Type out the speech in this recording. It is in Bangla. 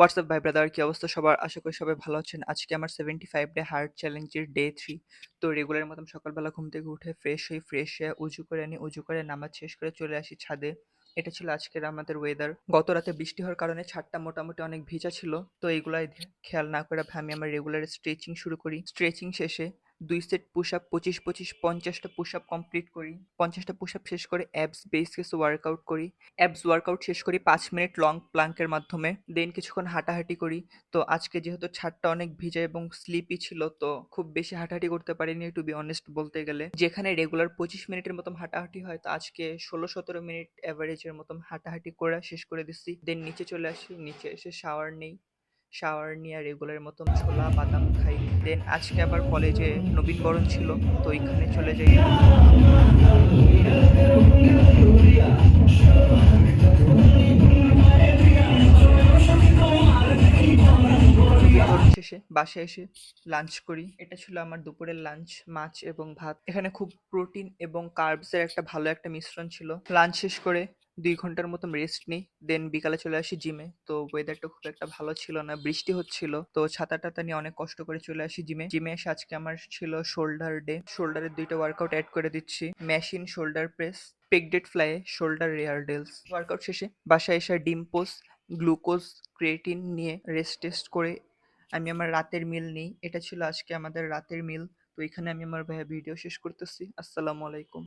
হোয়াটসঅ্যাপ ভাই ব্রাদার, কি অবস্থা সবার? আশা করি সবাই ভালো আছেন। আজকে আমার 75 ডে হার্ট চ্যালেঞ্জের ডে 3। তো রেগুলার মতন সকালবেলা ঘুম থেকে উঠে ফ্রেশ হয়ে উজু করে নিই। উজু করে নামাজ শেষ করে চলে আসি ছাদে। এটা ছিল আজকের আমাদের ওয়েদার। গত রাতে বৃষ্টি হওয়ার কারণে ছাদটা মোটামুটি অনেক ভিজা ছিল। তো এইগুলাই খেয়াল না করে আমি আমার রেগুলার স্ট্রেচিং শুরু করি। স্ট্রেচিং শেষে 2 সেট পুশ আপ 25-25 50টা পুশ আপ কমপ্লিট করি। 50টা পুশ আপ শেষ করে অ্যাবস বেস কিছু ওয়ার্কআউট করি। অ্যাবস ওয়ার্কআউট শেষ করি 5 মিনিট লং প্লাঙ্কের মাধ্যমে। দেন কিছুক্ষণ হাঁটাহাঁটি করি। তো আজকে যেহেতু ছাদটা অনেক ভিজা এবং স্লিপি ছিল, তো খুব বেশি হাঁটাহাঁটি করতে পারিনি টু বি অনেস্ট বলতে গেলে। যেখানে রেগুলার 25 মিনিটের মতন হাঁটাহাঁটি হয়, তো আজকে 16-17 মিনিট অ্যাভারেজের মতন হাঁটাহাঁটি করে শেষ করে দিচ্ছি। দেন নিচে চলে আসি, নিচে এসে শাওয়ার নেই। শাওয়ার নিয়ে রেগুলার মতন ছোলা বাদাম খাই। দেন আজকে আবার কলেজে নবীনবরণ ছিল, তো ওইখানে চলে যাই। নবীনবরণ শেষে বাসায় এসে লাঞ্চ করি। এটা ছিল আমার দুপুরের লাঞ্চ, মাছ এবং ভাত। এখানে খুব প্রোটিন এবং কার্বসের একটা ভালো একটা মিশ্রণ ছিল। লাঞ্চ শেষ করে 2 ঘন্টার মতন রেস্ট নিই। দেন বিকালে চলে আসি জিমে। তো ওয়েদারটা খুব একটা ভালো ছিল না, বৃষ্টি হচ্ছিল। তো ছাতা টাতা নিয়ে অনেক কষ্ট করে চলে আসি জিমে। জিমে এসে আজকে আমার ছিল শোল্ডার ডে। শোল্ডারের 2টা ওয়ার্কআউট অ্যাড করে দিচ্ছি। Machine shoulder press, pec deck fly, shoulder rear delts. Workout শেষে বাসায় এসে ডিম পোস্ট, গ্লুকোজ, ক্রিয়েটিন নিয়ে রেস্ট টেস্ট করে আমি আমার রাতের মিল নিই। এটা ছিল আজকে আমাদের রাতের মিল। তো এখানে আমি আমার ভাইয়া ভিডিও শেষ করতেছি। আসসালামু আলাইকুম।